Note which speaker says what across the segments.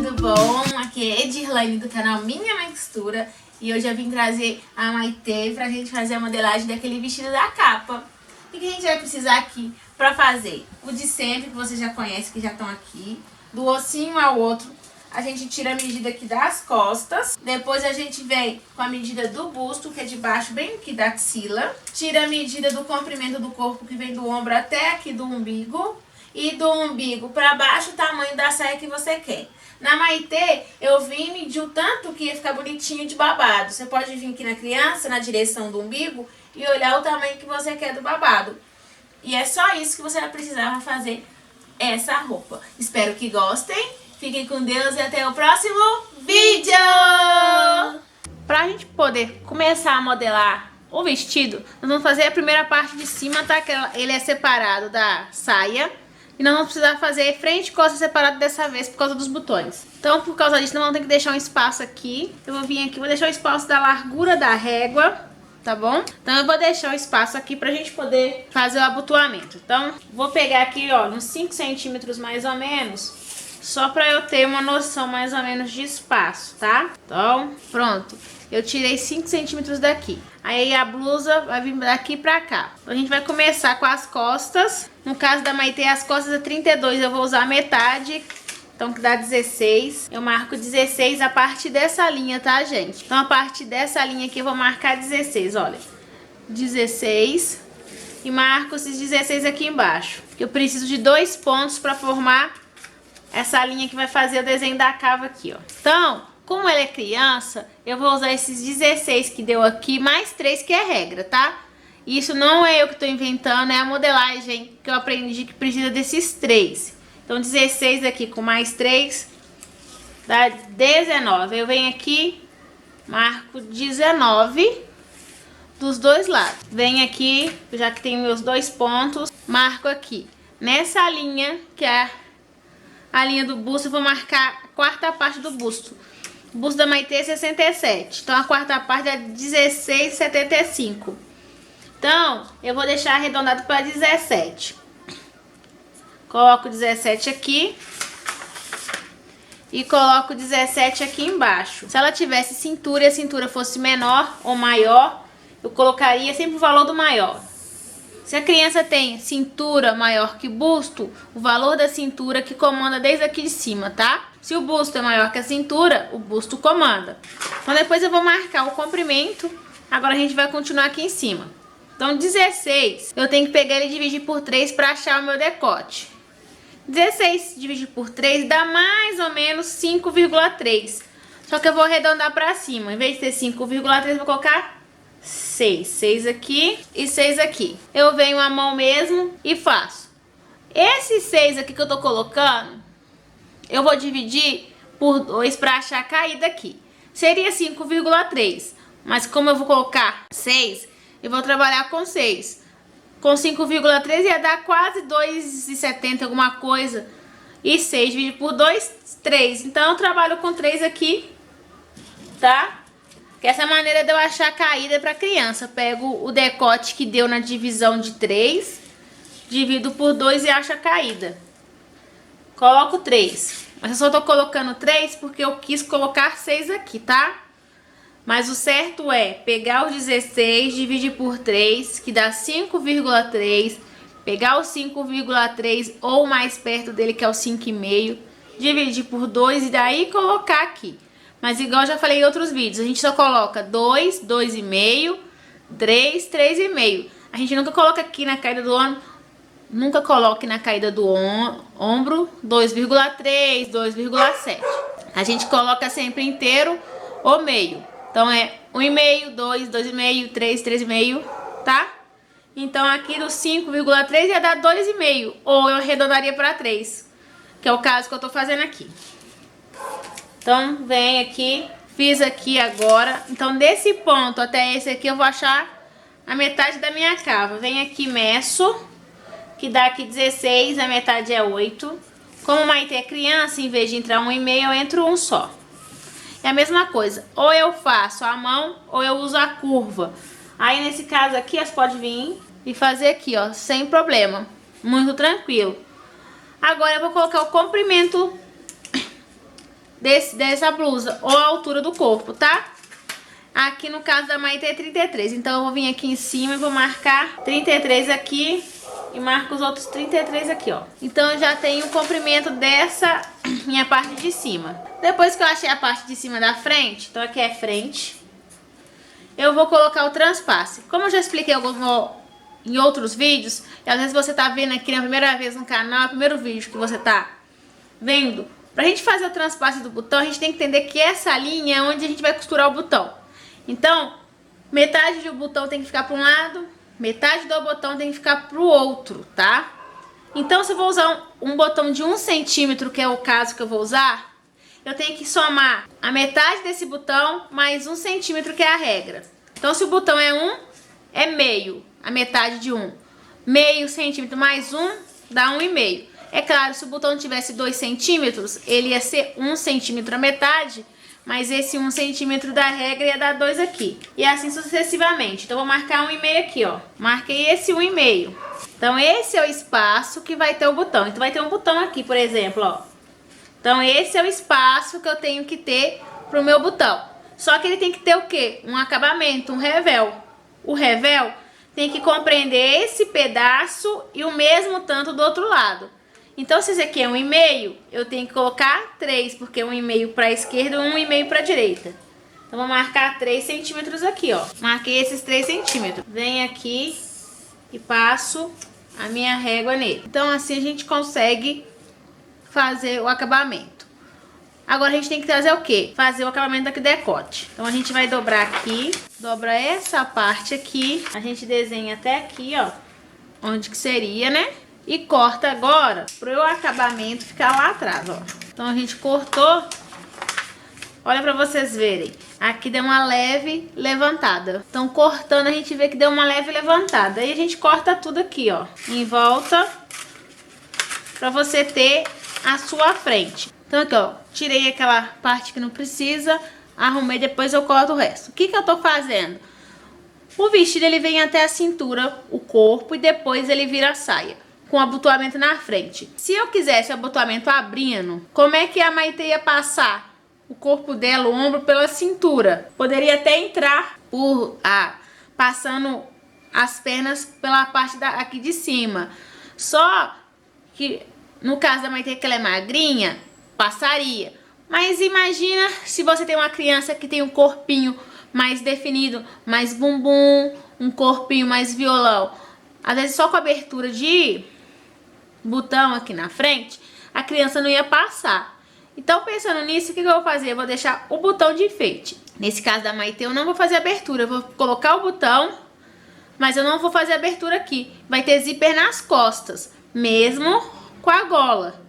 Speaker 1: tudo bom? Aqui é Edirlane do canal Minha Mãe Costura e hoje eu vim trazer a Maitê pra gente fazer a modelagem daquele vestido da capa. O que a gente vai precisar aqui pra fazer? O de sempre, que vocês já conhecem, que já estão aqui. Do ossinho ao outro, a gente tira a medida aqui das costas. Depois a gente vem com a medida do busto, que é de baixo, bem aqui da axila. Tira a medida do comprimento do corpo, que vem do ombro até aqui do umbigo. E do umbigo para baixo o tamanho da saia que você quer. Na Maitê, eu vim medir o tanto que ia ficar bonitinho de babado. Você pode vir aqui na criança, na direção do umbigo, e olhar o tamanho que você quer do babado. E é só isso que você vai precisar para fazer essa roupa. Espero que gostem. Fiquem com Deus e até o próximo vídeo! Pra gente poder começar a modelar o vestido, nós vamos fazer a primeira parte de cima, tá? Que ele é separado da saia. E nós vamos precisar fazer frente e costa separado dessa vez por causa dos botões. Então, por causa disso, nós vamos ter que deixar um espaço aqui. Eu vou vir aqui, vou deixar o espaço da largura da régua, tá bom? Então, eu vou deixar o espaço aqui pra gente poder fazer o abotoamento. Então, vou pegar aqui, ó, uns 5 centímetros mais ou menos, só pra eu ter uma noção mais ou menos de espaço, tá? Então, pronto. Eu tirei 5 centímetros daqui. Aí a blusa vai vir daqui pra cá. Então a gente vai começar com as costas. No caso da Maitê, as costas é 32. Eu vou usar metade. Então que dá 16. Eu marco 16 a partir dessa linha, tá, gente? Então a partir dessa linha aqui eu vou marcar 16, olha. 16. E marco esses 16 aqui embaixo. Eu preciso de 2 pontos pra formar essa linha que vai fazer o desenho da cava aqui, ó. Então, como ela é criança, eu vou usar esses 16 que deu aqui, mais 3 que é regra, tá? Isso não é eu que tô inventando, é a modelagem que eu aprendi que precisa desses 3. Então 16 aqui com mais 3 dá 19. Eu venho aqui, marco 19 dos dois lados. Venho aqui, já que tem meus 2 pontos, marco aqui. Nessa linha, que é a linha do busto, eu vou marcar a quarta parte do busto. O busto da Maitê é 67. Então, a quarta parte é 16,75. Então, eu vou deixar arredondado para 17. Coloco 17 aqui. E coloco 17 aqui embaixo. Se ela tivesse cintura e a cintura fosse menor ou maior, eu colocaria sempre o valor do maior. Se a criança tem cintura maior que busto, o valor da cintura que comanda desde aqui de cima, tá? Se o busto é maior que a cintura, o busto comanda. Então depois eu vou marcar o comprimento. Agora a gente vai continuar aqui em cima. Então 16, eu tenho que pegar ele e dividir por 3 para achar o meu decote. 16 dividido por 3 dá mais ou menos 5,3. Só que eu vou arredondar para cima. Em vez de ter 5,3, eu vou colocar 6. 6 aqui e 6 aqui. Eu venho a mão mesmo e faço. Esse 6 aqui que eu tô colocando, eu vou dividir por 2 para achar a caída aqui. Seria 5,3. Mas como eu vou colocar 6, eu vou trabalhar com 6. Com 5,3 ia dar quase 2,70 alguma coisa. E 6 dividido por 2, 3. Então eu trabalho com 3 aqui, tá? Que essa maneira de eu achar a caída para criança. Pego o decote que deu na divisão de 3, divido por 2 e acho a caída. Coloco 3. Mas eu só tô colocando 3 porque eu quis colocar 6 aqui, tá? Mas o certo é pegar os 16, dividir por 3, que dá 5,3. Pegar o 5,3 ou mais perto dele, que é o 5,5. Dividir por 2 e daí colocar aqui. Mas igual eu já falei em outros vídeos, a gente só coloca 2, 2,5, 3, 3,5. A gente nunca coloca aqui na caída do ombro, nunca coloque na caída do ombro 2,3, 2,7. A gente coloca sempre inteiro ou meio. Então é 1,5, 2, 2,5, 3, 3,5, tá? Então aqui do 5,3 ia dar 2,5, ou eu arredondaria para 3, que é o caso que eu tô fazendo aqui. Então, vem aqui, fiz aqui agora. Então, desse ponto até esse aqui, eu vou achar a metade da minha cava. Vem aqui, meço, que dá aqui 16, a metade é 8. Como a Maitê é criança, em vez de entrar 1,5, eu entro um só. É a mesma coisa, ou eu faço a mão, ou eu uso a curva. Aí, nesse caso aqui, você pode vir e fazer aqui, ó, sem problema. Muito tranquilo. Agora, eu vou colocar o comprimento dessa blusa, ou a altura do corpo, tá? Aqui no caso da Maite é 33, então eu vou vir aqui em cima e vou marcar 33 aqui e marco os outros 33 aqui, ó. Então eu já tenho o comprimento dessa minha parte de cima. Depois que eu achei a parte de cima da frente, então aqui é frente, eu vou colocar o transpasse. Como eu já expliquei em outros vídeos, e às vezes você tá vendo aqui na primeira vez no canal, é o primeiro vídeo que você tá vendo, pra gente fazer o transpasse do botão, a gente tem que entender que essa linha é onde a gente vai costurar o botão. Então, metade do botão tem que ficar para um lado, metade do botão tem que ficar para o outro, tá? Então, se eu vou usar um botão de 1 centímetro, que é o caso que eu vou usar, eu tenho que somar a metade desse botão mais 1 centímetro, que é a regra. Então, se o botão é 1, é meio, a metade de 1. Meio centímetro mais 1 dá 1,5. É claro, se o botão tivesse 2 centímetros, ele ia ser 1 centímetro a metade, mas esse 1 centímetro da regra ia dar 2 aqui. E assim sucessivamente. Então, vou marcar 1,5 aqui, ó. Marquei esse 1,5. Então, esse é o espaço que vai ter o botão. Então, vai ter um botão aqui, por exemplo, ó. Então, esse é o espaço que eu tenho que ter pro meu botão. Só que ele tem que ter o quê? Um acabamento, um revel. O revel tem que compreender esse pedaço e o mesmo tanto do outro lado. Então, se esse aqui é 1,5, eu tenho que colocar 3, porque 1,5 para a esquerda e 1,5 para a direita. Então, vou marcar 3 centímetros aqui, ó. Marquei esses 3 centímetros. Venho aqui e passo a minha régua nele. Então, assim a gente consegue fazer o acabamento. Agora, a gente tem que trazer o quê? Fazer o acabamento daqui do decote. Então, a gente vai dobrar aqui, dobra essa parte aqui, a gente desenha até aqui, ó, onde que seria, né? E corta agora para o acabamento ficar lá atrás, ó. Então, a gente cortou. Olha para vocês verem. Aqui deu uma leve levantada. Então, cortando, a gente vê que deu uma leve levantada. Aí, a gente corta tudo aqui, ó, em volta, para você ter a sua frente. Então, aqui, ó, tirei aquela parte que não precisa, arrumei, depois eu corto o resto. O que que eu tô fazendo? O vestido, ele vem até a cintura, o corpo, e depois ele vira a saia, com abotoamento na frente. Se eu quisesse o abotoamento abrindo, como é que a Maite ia passar o corpo dela, o ombro, pela cintura? Poderia até entrar passando as pernas pela parte aqui de cima. Só que no caso da Maite, que ela é magrinha, passaria. Mas imagina se você tem uma criança que tem um corpinho mais definido, mais bumbum, um corpinho mais violão. Às vezes só com a abertura de botão aqui na frente, a criança não ia passar. Então, pensando nisso, o que eu vou fazer? Eu vou deixar o botão de enfeite. Nesse caso da Maite, eu não vou fazer abertura. Eu vou colocar o botão, mas eu não vou fazer abertura aqui. Vai ter zíper nas costas, mesmo com a gola.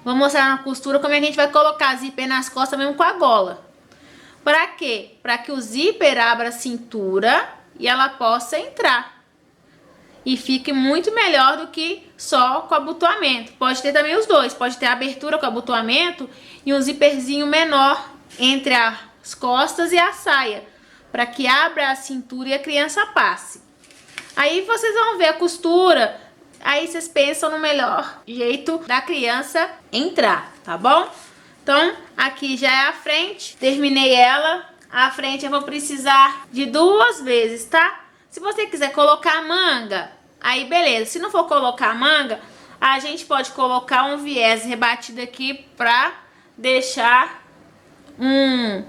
Speaker 1: Vou mostrar na costura como é que a gente vai colocar zíper nas costas mesmo com a gola. Pra quê? Pra que o zíper abra a cintura e ela possa entrar. E fique muito melhor do que só com abotoamento. Pode ter também os dois. Pode ter a abertura com abotoamento e um zíperzinho menor entre as costas e a saia, para que abra a cintura e a criança passe. Aí vocês vão ver a costura. Aí vocês pensam no melhor jeito da criança entrar, tá bom? Então, aqui já é a frente. Terminei ela. A frente eu vou precisar de 2 vezes, tá? Se você quiser colocar manga, aí beleza. Se não for colocar manga, a gente pode colocar um viés rebatido aqui pra deixar um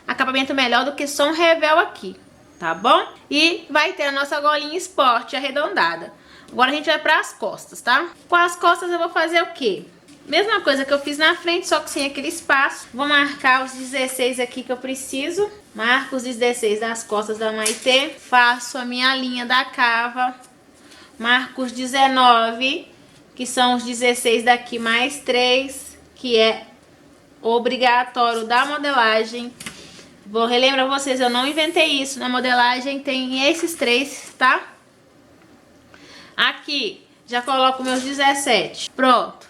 Speaker 1: acabamento melhor do que só um revel aqui, tá bom? E vai ter a nossa golinha esporte arredondada. Agora a gente vai para as costas, tá? Com as costas eu vou fazer o quê? Mesma coisa que eu fiz na frente, só que sem aquele espaço. Vou marcar os 16 aqui que eu preciso. Marco os 16 das costas da Maite. Faço a minha linha da cava. Marco os 19, que são os 16 daqui mais 3, que é obrigatório da modelagem. Vou relembrar vocês, eu não inventei isso. Na modelagem tem esses 3, tá? Aqui, já coloco meus 17. Pronto.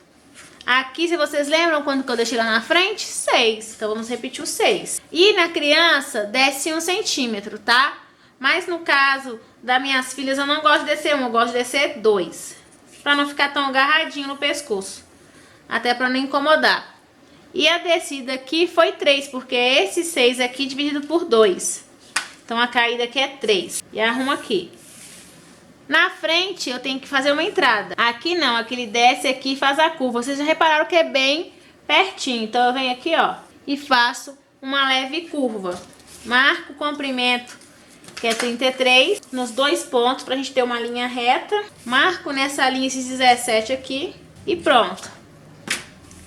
Speaker 1: Aqui, se vocês lembram quando que eu deixei lá na frente? 6. Então, vamos repetir os 6. E na criança, desce 1 centímetro, tá? Mas no caso das minhas filhas, eu não gosto de descer 1, eu gosto de descer 2. Pra não ficar tão agarradinho no pescoço. Até pra não incomodar. E a descida aqui foi 3, porque é esse 6 aqui dividido por 2. Então, a caída aqui é 3. E arrumo aqui. Na frente, eu tenho que fazer uma entrada. Aqui não, aqui ele desce aqui e faz a curva. Vocês já repararam que é bem pertinho. Então, eu venho aqui, ó, e faço uma leve curva. Marco o comprimento, que é 33, nos 2 pontos, pra gente ter uma linha reta. Marco nessa linha esses 17 aqui e pronto.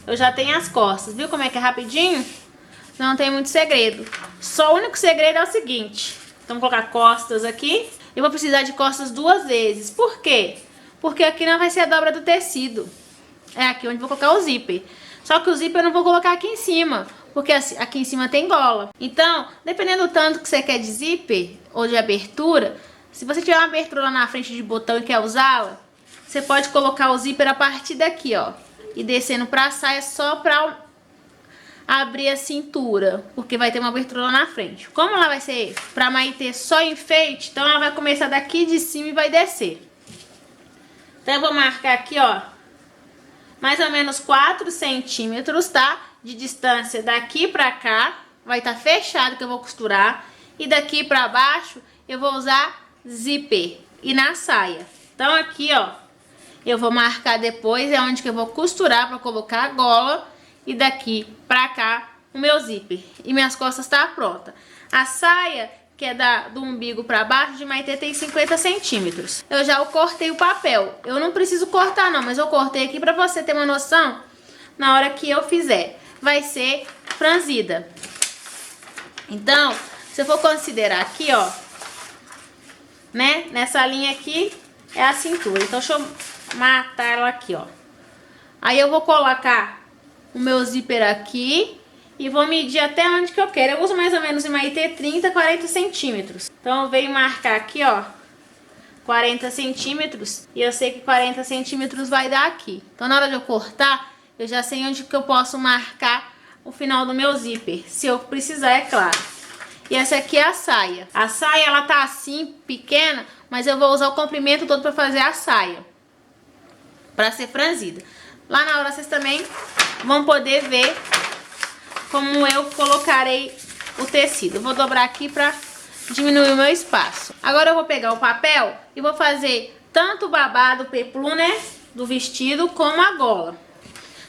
Speaker 1: Eu já tenho as costas. Viu como é que é rapidinho? Não tem muito segredo. Só o único segredo é o seguinte. Então, vou colocar costas aqui. Eu vou precisar de costas 2 vezes. Por quê? Porque aqui não vai ser a dobra do tecido. É aqui onde eu vou colocar o zíper. Só que o zíper eu não vou colocar aqui em cima, porque aqui em cima tem gola. Então, dependendo do tanto que você quer de zíper ou de abertura, se você tiver uma abertura lá na frente de botão e quer usá-la, você pode colocar o zíper a partir daqui, ó. E descendo pra saia só pra abrir a cintura, porque vai ter uma abertura lá na frente. Como ela vai ser pra Maitê só enfeite, então ela vai começar daqui de cima e vai descer. Então eu vou marcar aqui, ó, mais ou menos 4 centímetros, tá? De distância daqui pra cá, vai estar fechado que eu vou costurar. E daqui pra baixo eu vou usar zíper e na saia. Então aqui, ó, eu vou marcar depois, é onde que eu vou costurar pra colocar a gola. E daqui pra cá o meu zíper. E minhas costas tá pronta. A saia, que é do umbigo pra baixo, de Maitê tem 50 centímetros. Eu já cortei o papel. Eu não preciso cortar não, mas eu cortei aqui pra você ter uma noção na hora que eu fizer. Vai ser franzida. Então, se eu for considerar aqui, ó, né? Nessa linha aqui é a cintura. Então, deixa eu matar ela aqui, ó. Aí eu vou colocar o meu zíper aqui e vou medir até onde que eu quero. Eu uso mais ou menos em Maitê 30, 40 centímetros. Então eu venho marcar aqui, ó, 40 centímetros. E eu sei que 40 centímetros vai dar aqui. Então na hora de eu cortar, eu já sei onde que eu posso marcar o final do meu zíper. Se eu precisar, é claro. E essa aqui é a saia. A saia, ela tá assim, pequena, mas eu vou usar o comprimento todo pra fazer a saia. Pra ser franzida. Lá na hora vocês também vão poder ver como eu colocarei o tecido. Eu vou dobrar aqui pra diminuir o meu espaço. Agora eu vou pegar o papel e vou fazer tanto o babado, o peplu, né, do vestido, como a gola.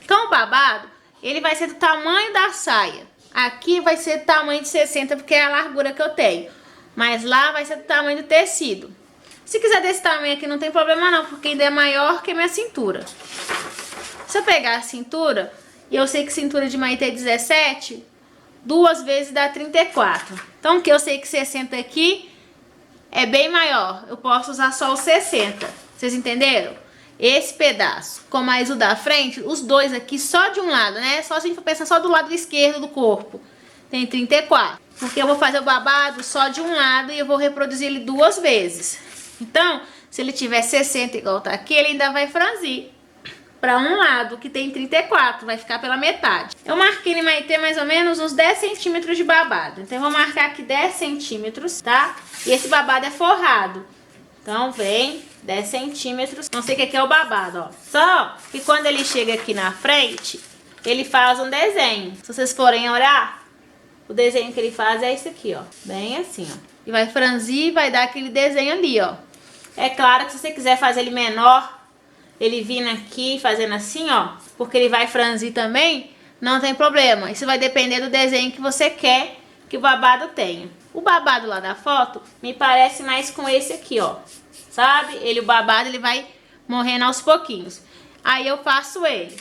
Speaker 1: Então o babado, ele vai ser do tamanho da saia. Aqui vai ser do tamanho de 60, porque é a largura que eu tenho. Mas lá vai ser do tamanho do tecido. Se quiser desse tamanho aqui não tem problema não, porque ainda é maior que a minha cintura. Se eu pegar a cintura, e eu sei que cintura de Maitê é 17, 2 vezes dá 34. Então, que eu sei que 60 aqui é bem maior. Eu posso usar só os 60. Vocês entenderam? Esse pedaço, com mais o da frente, os dois aqui só de um lado, né? Só se a gente for pensar só do lado esquerdo do corpo, tem 34. Porque eu vou fazer o babado só de um lado e eu vou reproduzir ele 2 vezes. Então, se ele tiver 60 igual tá aqui, ele ainda vai franzir para um lado, que tem 34, vai ficar pela metade. Eu marquei em Maitê mais ou menos uns 10 centímetros de babado. Então, eu vou marcar aqui 10 centímetros, tá? E esse babado é forrado. Então, vem 10 centímetros. Não sei o que é o babado, ó. Só que quando ele chega aqui na frente, ele faz um desenho. Se vocês forem olhar, o desenho que ele faz é esse aqui, ó. Bem assim, ó. E vai franzir e vai dar aquele desenho ali, ó. É claro que se você quiser fazer ele menor, ele vindo aqui fazendo assim, ó, porque ele vai franzir também, não tem problema. Isso vai depender do desenho que você quer que o babado tenha. O babado lá da foto me parece mais com esse aqui, ó. Sabe? O babado, ele vai morrendo aos pouquinhos. Aí eu faço ele.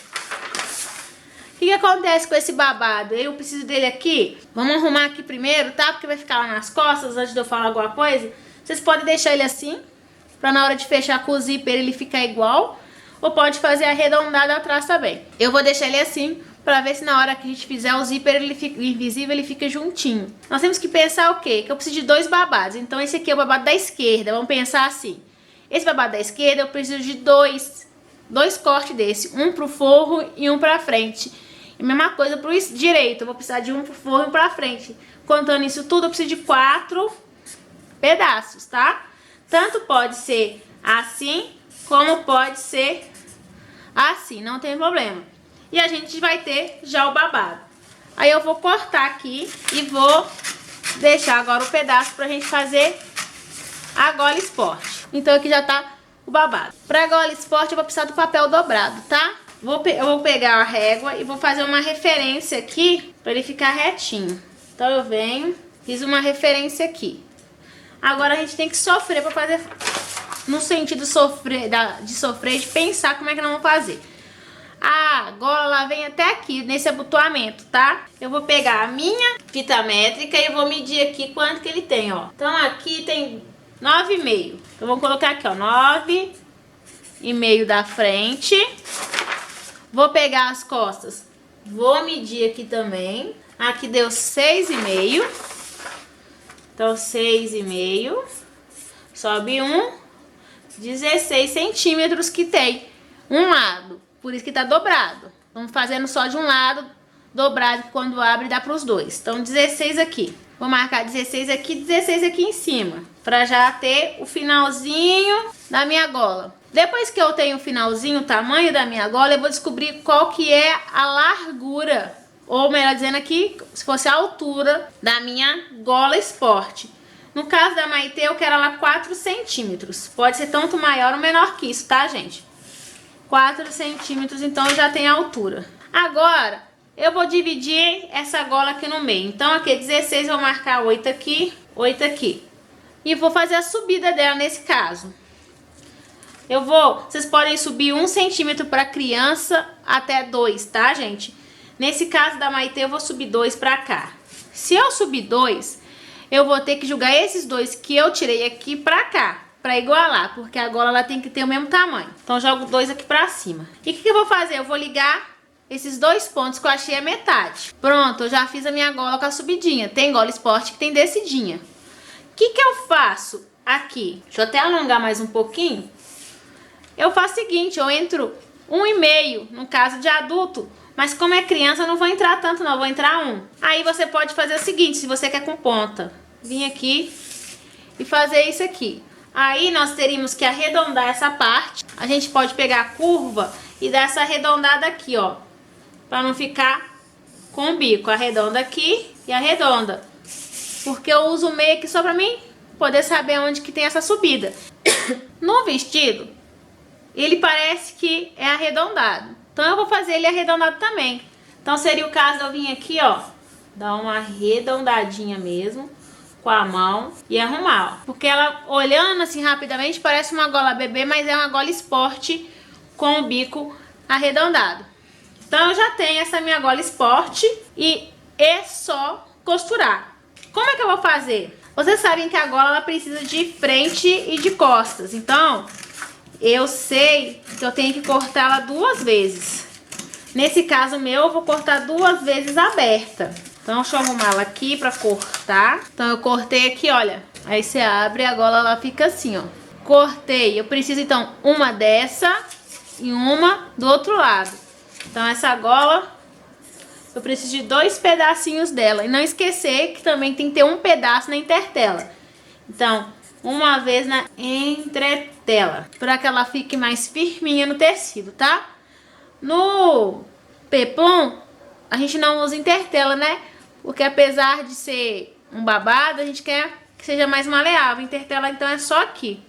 Speaker 1: O que acontece com esse babado? Eu preciso dele aqui. Vamos arrumar aqui primeiro, tá? Porque vai ficar lá nas costas, antes de eu falar alguma coisa. Vocês podem deixar ele assim, pra na hora de fechar com o zíper ele ficar igual. Ou pode fazer arredondado atrás também. Eu vou deixar ele assim, pra ver se na hora que a gente fizer o zíper ele fica invisível, ele fica juntinho. Nós temos que pensar o quê? Que eu preciso de 2 babados. Então esse aqui é o babado da esquerda. Vamos pensar assim. Esse babado da esquerda eu preciso de dois cortes desse. Um pro forro e um pra frente. E a mesma coisa pro direito. Eu vou precisar de um pro forro e um pra frente. Contando isso tudo, eu preciso de 4 pedaços, tá? Tanto pode ser assim, como pode ser assim, não tem problema. e a gente vai ter já o babado. Aí eu vou cortar aqui e vou deixar agora o pedaço pra gente fazer a gola esporte. Então aqui já tá o babado. Pra gola esporte eu vou precisar do papel dobrado, tá? Eu vou pegar a régua e vou fazer uma referência aqui pra ele ficar retinho. Então eu venho, fiz uma referência aqui. Agora a gente tem que sofrer pra fazer, no sentido de sofrer, de pensar como é que nós vamos fazer. A gola lá vem até aqui, nesse abotoamento, tá? Eu vou pegar a minha fita métrica e eu vou medir aqui quanto que ele tem, ó. Então aqui tem 9,5. Então vou colocar aqui, ó, 9,5 da frente. Vou pegar as costas, vou medir aqui também. Aqui deu 6,5. Então 6,5. Sobe 16 centímetros que tem um lado. Por isso que tá dobrado. Vamos fazendo só de um lado, dobrado, que quando abre dá para os dois. Então 16 aqui. Vou marcar 16 aqui, 16 aqui em cima, para já ter o finalzinho da minha gola. Depois que eu tenho o finalzinho, o tamanho da minha gola, eu vou descobrir qual que é a largura, ou melhor dizendo aqui, se fosse a altura da minha gola esporte. No caso da Maitê, eu quero ela 4 centímetros. Pode ser tanto maior ou menor que isso, tá, gente? 4 centímetros, então eu já tenho a altura. Agora, eu vou dividir essa gola aqui no meio. Então, aqui 16, eu vou marcar 8 aqui, 8 aqui. E vou fazer a subida dela nesse caso. Vocês podem subir 1 centímetro para criança até 2, tá, gente? Nesse caso da Maitê, eu vou subir 2 para cá. Se eu subir 2, eu vou ter que jogar esses 2 que eu tirei aqui para cá, para igualar, porque a gola ela tem que ter o mesmo tamanho. Então, eu jogo 2 aqui para cima. E o que eu vou fazer? Eu vou ligar esses 2 pontos que eu achei a metade. Pronto, eu já fiz a minha gola com a subidinha. Tem gola esporte que tem descidinha. O que eu faço aqui? Deixa eu até alongar mais um pouquinho. Eu faço o seguinte, eu entro 1,5 no caso de adulto, mas como é criança eu não vou entrar tanto não, eu vou entrar 1. Aí você pode fazer o seguinte, se você quer com ponta, vir aqui e fazer isso aqui. Aí nós teríamos que arredondar essa parte. A gente pode pegar a curva e dar essa arredondada aqui, ó, para não ficar com o bico. Arredonda aqui e arredonda, porque eu uso o meio aqui só para mim poder saber onde que tem essa subida. No vestido, ele parece que é arredondado. Então eu vou fazer ele arredondado também. Então seria o caso de eu vir aqui, ó, dar uma arredondadinha mesmo com a mão e arrumar, ó. Porque ela, olhando assim rapidamente, parece uma gola bebê, mas é uma gola esporte com o bico arredondado. Então eu já tenho essa minha gola esporte e é só costurar. Como é que eu vou fazer? Vocês sabem que a gola ela precisa de frente e de costas. Então eu sei que eu tenho que cortar ela 2 vezes. Nesse caso meu, eu vou cortar 2 vezes aberta. Então, deixa eu arrumar ela aqui pra cortar. Então, eu cortei aqui, olha. Aí, você abre e a gola ela fica assim, ó. Cortei. Eu preciso, então, uma dessa e uma do outro lado. Então, essa gola, eu preciso de 2 pedacinhos dela. E não esquecer que também tem que ter um pedaço na intertela. Então, uma vez na entretela, para que ela fique mais firminha no tecido, tá? No peplum, a gente não usa intertela, né? Porque apesar de ser um babado, a gente quer que seja mais maleável. Intertela, então, é só aqui.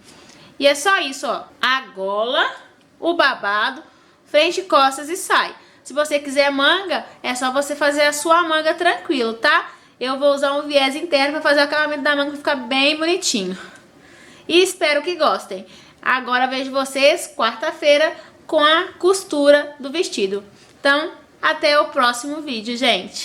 Speaker 1: E é só isso, ó. A gola, o babado, frente, costas e sai. Se você quiser manga, é só você fazer a sua manga tranquilo, tá? Eu vou usar um viés interno para fazer o acabamento da manga pra ficar bem bonitinho. E espero que gostem. Agora vejo vocês quarta-feira com a costura do vestido. Então, até o próximo vídeo, gente.